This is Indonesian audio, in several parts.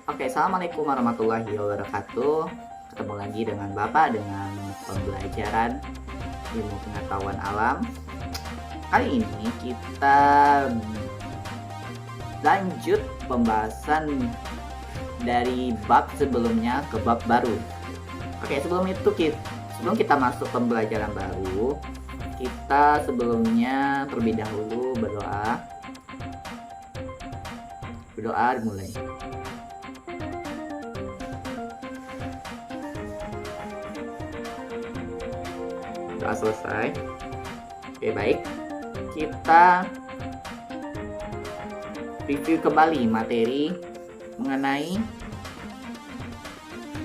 Oke, assalamualaikum warahmatullahi wabarakatuh. Ketemu lagi dengan Bapak dengan pembelajaran ilmu pengetahuan alam. Kali ini kita lanjut pembahasan dari bab sebelumnya ke bab baru. Oke, sebelum kita masuk pembelajaran baru, kita sebelumnya terlebih dahulu berdoa. Berdoa dimulai. Doa selesai. Oke, baik. Kita review kembali materi mengenai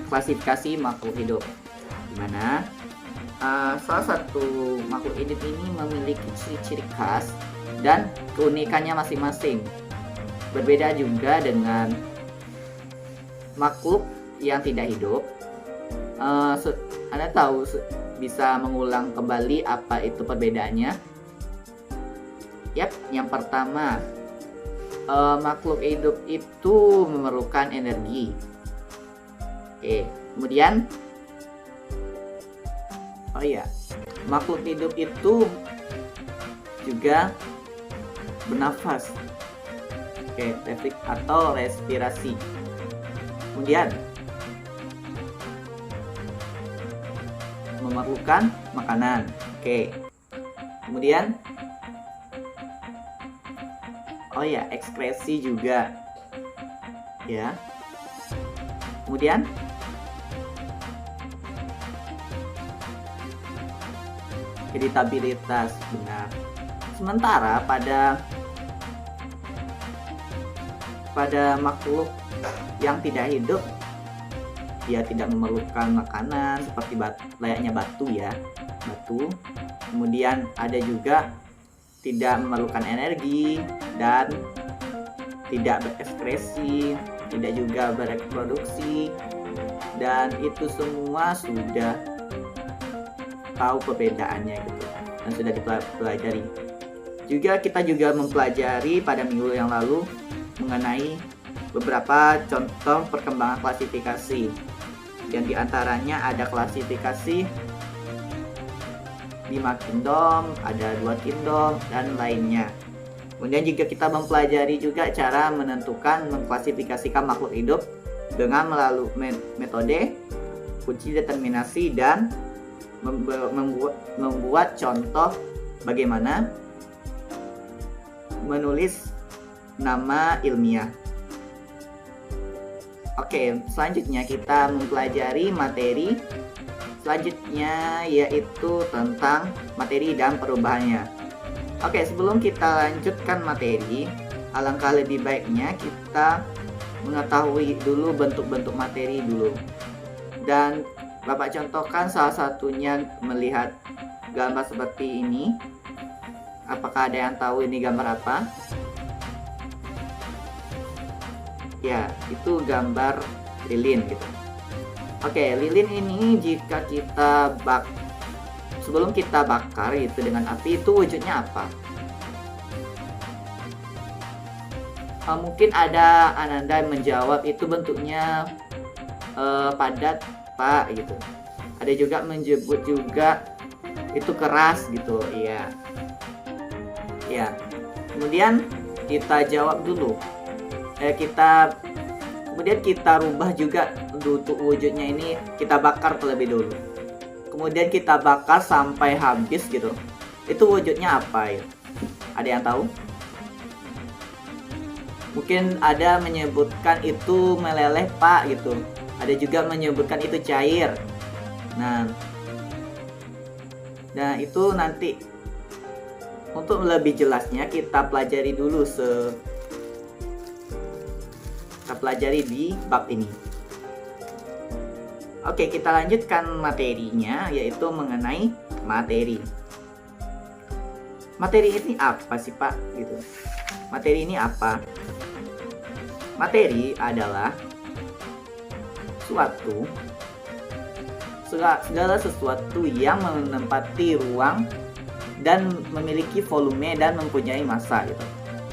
klasifikasi makhluk hidup, di mana salah satu makhluk hidup ini memiliki ciri-ciri khas dan keunikannya masing-masing. Berbeda juga dengan makhluk yang tidak hidup. Anda tahu bisa mengulang kembali apa itu perbedaannya? Yap, yang pertama, makhluk hidup itu memerlukan energi. Oke, kemudian makhluk hidup itu juga bernafas. Oke, atau respirasi. Kemudian memerlukan makanan. Oke. Kemudian ekskresi juga. Ya. Kemudian iritabilitas, benar. Sementara pada makhluk yang tidak hidup, dia tidak memerlukan makanan seperti layaknya batu ya, batu. Kemudian ada juga tidak memerlukan energi dan tidak berekspresi, tidak juga bereproduksi, dan itu semua sudah tahu perbedaannya gitu dan sudah dipelajari. Kita juga mempelajari pada minggu yang lalu mengenai beberapa contoh perkembangan klasifikasi, yang diantaranya ada klasifikasi 5 kingdom, ada 2 kingdom, dan lainnya. Kemudian juga kita mempelajari juga cara menentukan mengklasifikasikan makhluk hidup dengan melalui metode kunci determinasi dan membuat contoh bagaimana menulis nama ilmiah. Oke, selanjutnya kita mempelajari materi selanjutnya, yaitu tentang materi dan perubahannya. Oke, sebelum kita lanjutkan materi, alangkah lebih baiknya kita mengetahui dulu bentuk-bentuk materi dulu. Dan Bapak contohkan salah satunya melihat gambar seperti ini. Apakah ada yang tahu ini gambar apa? Ya, itu gambar lilin gitu. Oke, lilin ini jika kita sebelum kita bakar itu dengan api, itu wujudnya apa? Mungkin ada Ananda menjawab itu bentuknya padat, Pak, gitu. Ada juga menyebut juga itu keras gitu, iya. Ya. Kemudian kita jawab dulu. Kemudian kita rubah juga untuk wujudnya ini, kita bakar terlebih dulu. Kemudian kita bakar sampai habis gitu. Itu wujudnya apa ya? Ada yang tahu? Mungkin ada menyebutkan itu meleleh, Pak, gitu. Ada juga menyebutkan itu cair. Nah, itu nanti untuk lebih jelasnya kita pelajari dulu di bab ini. Oke, kita lanjutkan materinya, yaitu mengenai materi. Materi ini apa sih, Pak? Gitu. Materi ini apa? Materi adalah segala sesuatu yang menempati ruang dan memiliki volume dan mempunyai massa gitu.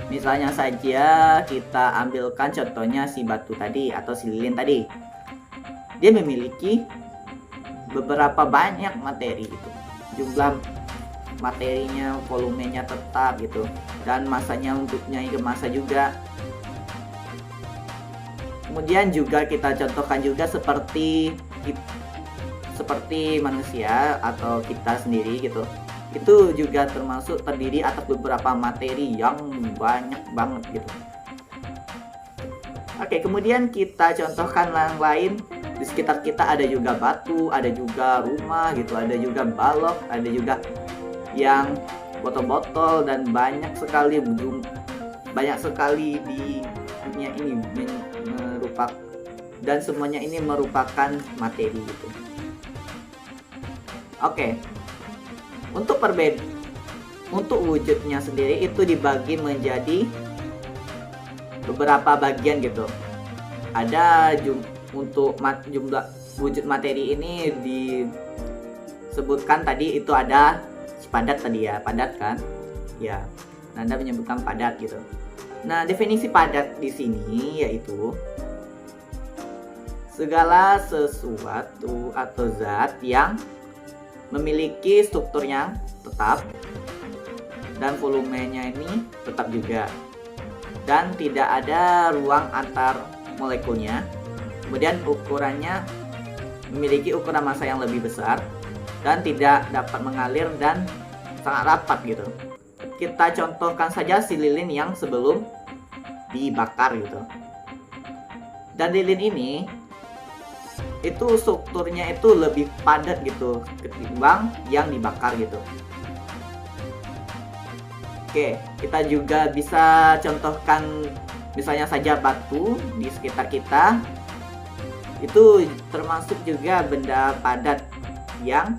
Misalnya saja kita ambilkan contohnya si batu tadi atau si lilin tadi. Dia memiliki beberapa banyak materi gitu. Jumlah materinya, volumenya tetap gitu, dan masanya untuk nyai ke masa juga. Kemudian juga kita contohkan juga seperti manusia atau kita sendiri gitu. Itu juga termasuk terdiri atas beberapa materi yang banyak banget gitu. Oke, kemudian kita contohkan yang lain. Di sekitar kita ada juga batu, ada juga rumah gitu, ada juga balok, ada juga yang botol-botol, dan banyak sekali di dunia ini dan semuanya ini merupakan materi gitu. Oke. Untuk wujudnya sendiri itu dibagi menjadi beberapa bagian gitu. Ada untuk jumlah wujud materi ini disebutkan tadi itu ada padat tadi ya, padat kan? Ya, Anda menyebutkan padat gitu. Nah, definisi padat di sini yaitu segala sesuatu atau zat yang memiliki struktur yang tetap dan volumenya ini tetap juga, dan tidak ada ruang antar molekulnya. Kemudian ukurannya memiliki ukuran massa yang lebih besar dan tidak dapat mengalir dan sangat rapat gitu. Kita contohkan saja si lilin yang sebelum dibakar gitu. Dan lilin ini itu strukturnya itu lebih padat gitu ketimbang yang dibakar gitu. Oke, kita juga bisa contohkan misalnya saja batu di sekitar kita. Itu termasuk juga benda padat yang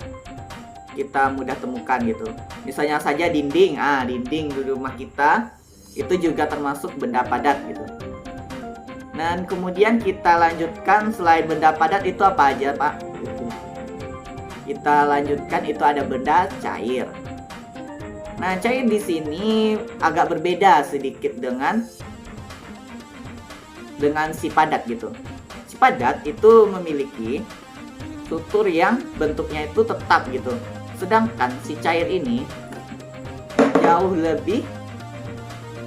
kita mudah temukan gitu. Misalnya saja dinding, dinding di rumah kita itu juga termasuk benda padat gitu. Dan kemudian kita lanjutkan, selain benda padat itu apa aja, Pak? Kita lanjutkan, itu ada benda cair. Nah, cair di sini agak berbeda sedikit dengan si padat gitu. Si padat itu memiliki struktur yang bentuknya itu tetap gitu. Sedangkan si cair ini jauh lebih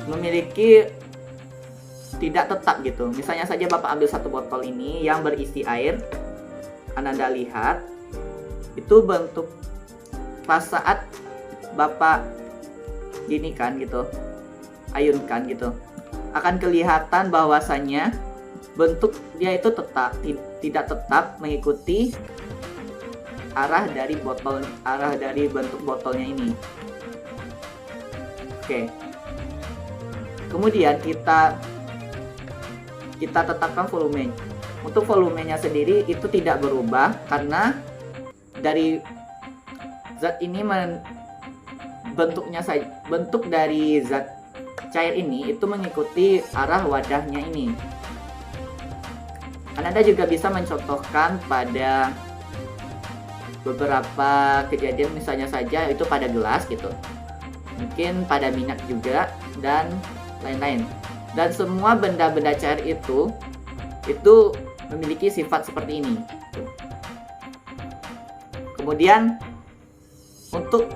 memiliki tidak tetap gitu. Misalnya saja Bapak ambil satu botol ini yang berisi air, Anda lihat itu bentuk pas saat Bapak gini kan gitu, ayunkan gitu, akan kelihatan bahwasannya bentuk dia itu tidak tetap mengikuti arah dari bentuk botolnya ini. Oke. Kemudian kita tetapkan volume. Untuk volumenya sendiri itu tidak berubah karena dari zat ini bentuk dari zat cair ini itu mengikuti arah wadahnya ini. Anda juga bisa mencontohkan pada beberapa kejadian, misalnya saja itu pada gelas gitu, mungkin pada minyak juga, dan lain-lain. Dan semua benda-benda cair itu memiliki sifat seperti ini. Kemudian untuk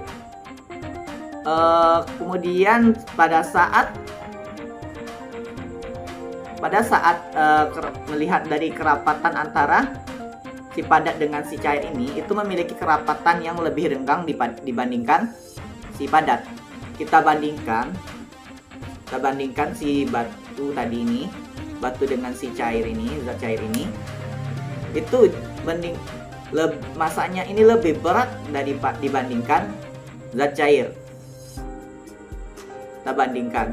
pada saat melihat dari kerapatan antara si padat dengan si cair ini, itu memiliki kerapatan yang lebih renggang dibandingkan si padat. Kita bandingkan si batu tadi ini, batu dengan si cair ini, zat cair ini, itu masanya ini lebih berat dibandingkan zat cair. Kita bandingkan.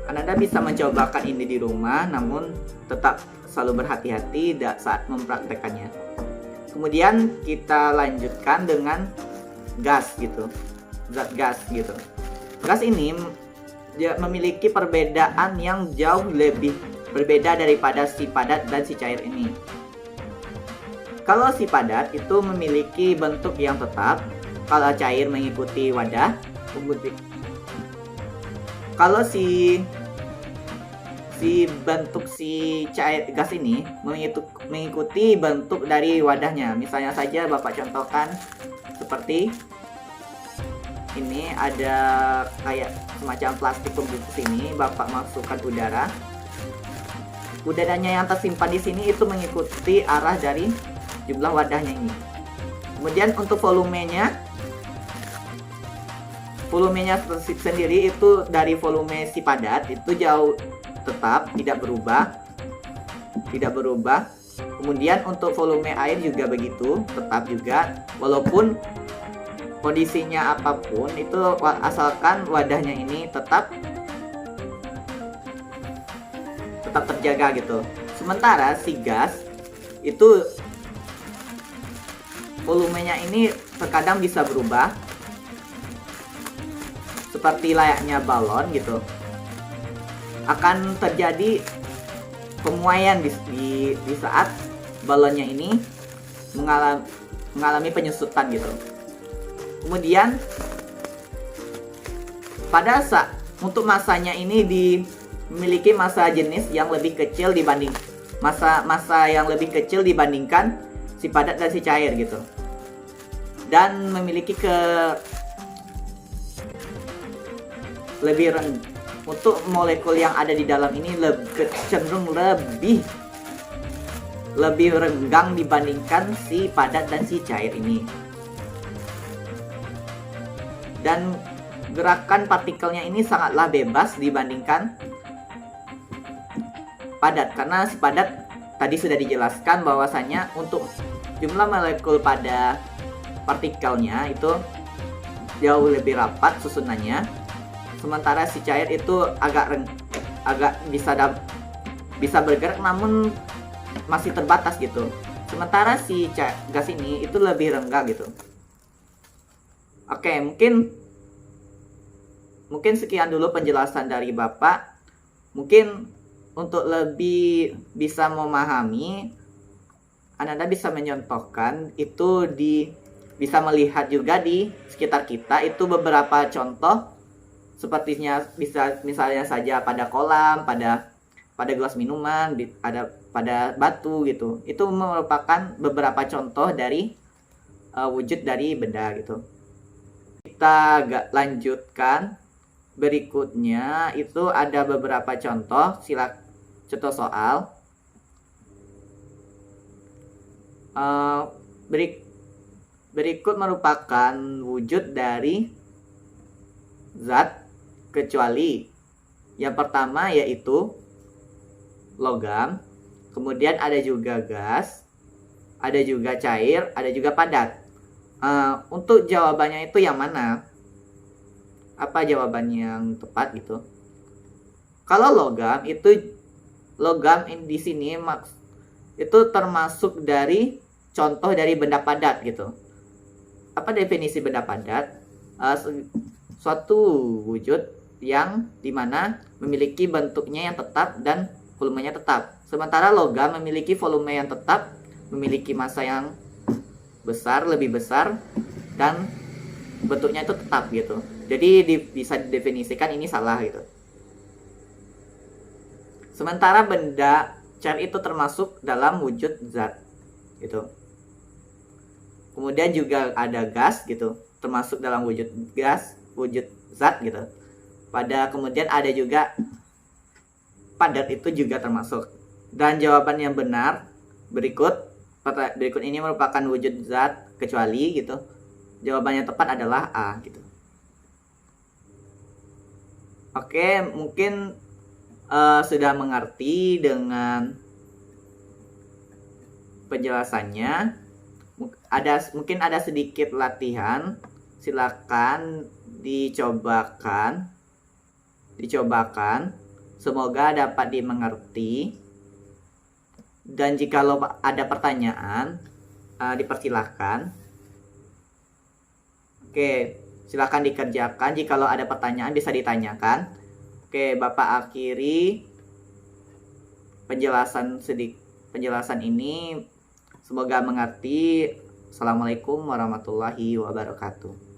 Anda bisa mencobakan ini di rumah, namun tetap selalu berhati-hati saat mempraktekannya. Kemudian kita lanjutkan dengan gas gitu, zat gas gitu. Gas ini dia memiliki perbedaan yang jauh lebih berbeda daripada si padat dan si cair ini. Kalau si padat itu memiliki bentuk yang tetap, kalau cair mengikuti wadah. Kalau si bentuk si cair gas ini mengikuti bentuk dari wadahnya. Misalnya saja Bapak contohkan seperti ini, ada kayak semacam plastik pembungkus ini, Bapak masukkan udara. Udaranya yang tersimpan di sini itu mengikuti arah dari jumlah wadahnya ini. Kemudian untuk volumenya sendiri itu dari volume si padat itu jauh tetap tidak berubah. Kemudian untuk volume air juga begitu, tetap juga, walaupun kondisinya apapun itu, asalkan wadahnya ini tetap terjaga gitu. Sementara si gas itu volumenya ini terkadang bisa berubah seperti layaknya balon gitu. Akan terjadi penguaian di saat balonnya ini mengalami penyusutan gitu. Kemudian pada saat untuk masanya ini memiliki massa jenis yang lebih kecil dibanding massa yang lebih kecil dibandingkan si padat dan si cair gitu. Dan memiliki lebih untuk molekul yang ada di dalam ini cenderung lebih renggang dibandingkan si padat dan si cair ini. Dan gerakan partikelnya ini sangatlah bebas dibandingkan padat, karena si padat tadi sudah dijelaskan bahwasanya untuk jumlah molekul pada partikelnya itu jauh lebih rapat susunannya. Sementara si cair itu agak bisa bergerak namun masih terbatas gitu. Sementara si gas ini itu lebih renggang gitu. Oke, mungkin sekian dulu penjelasan dari Bapak. Mungkin untuk lebih bisa memahami, Anda bisa menyontohkan itu bisa melihat juga di sekitar kita itu beberapa contoh. Sepertinya bisa misalnya saja pada kolam, pada gelas minuman, pada batu gitu. Itu merupakan beberapa contoh dari wujud dari benda gitu. Kita lanjutkan berikutnya, itu ada beberapa contoh. Contoh soal. Berikut merupakan wujud dari zat kecuali. Yang pertama yaitu logam, kemudian ada juga gas, ada juga cair, ada juga padat. Untuk jawabannya itu yang mana? Apa jawaban yang tepat gitu? Kalau logam di sini itu termasuk dari contoh dari benda padat gitu. Apa definisi benda padat? Suatu wujud yang dimana memiliki bentuknya yang tetap dan volumenya tetap. Sementara logam memiliki volume yang tetap, memiliki massa yang lebih besar, dan bentuknya itu tetap gitu. Jadi bisa didefinisikan ini salah gitu. Sementara benda cair itu termasuk dalam wujud zat gitu. Kemudian juga ada gas gitu, termasuk dalam wujud zat gitu. Kemudian ada juga padat, itu juga termasuk. Dan jawaban yang benar berikut ini merupakan wujud zat kecuali gitu. Jawabannya tepat adalah A gitu. Oke, mungkin sudah mengerti dengan penjelasannya. Mungkin ada sedikit latihan, silakan dicobakan. Semoga dapat dimengerti. Dan jika ada pertanyaan, dipersilahkan. Oke, silakan dikerjakan. Jika ada pertanyaan bisa ditanyakan. Oke, Bapak akhiri penjelasan ini. Semoga mengerti. Assalamualaikum warahmatullahi wabarakatuh.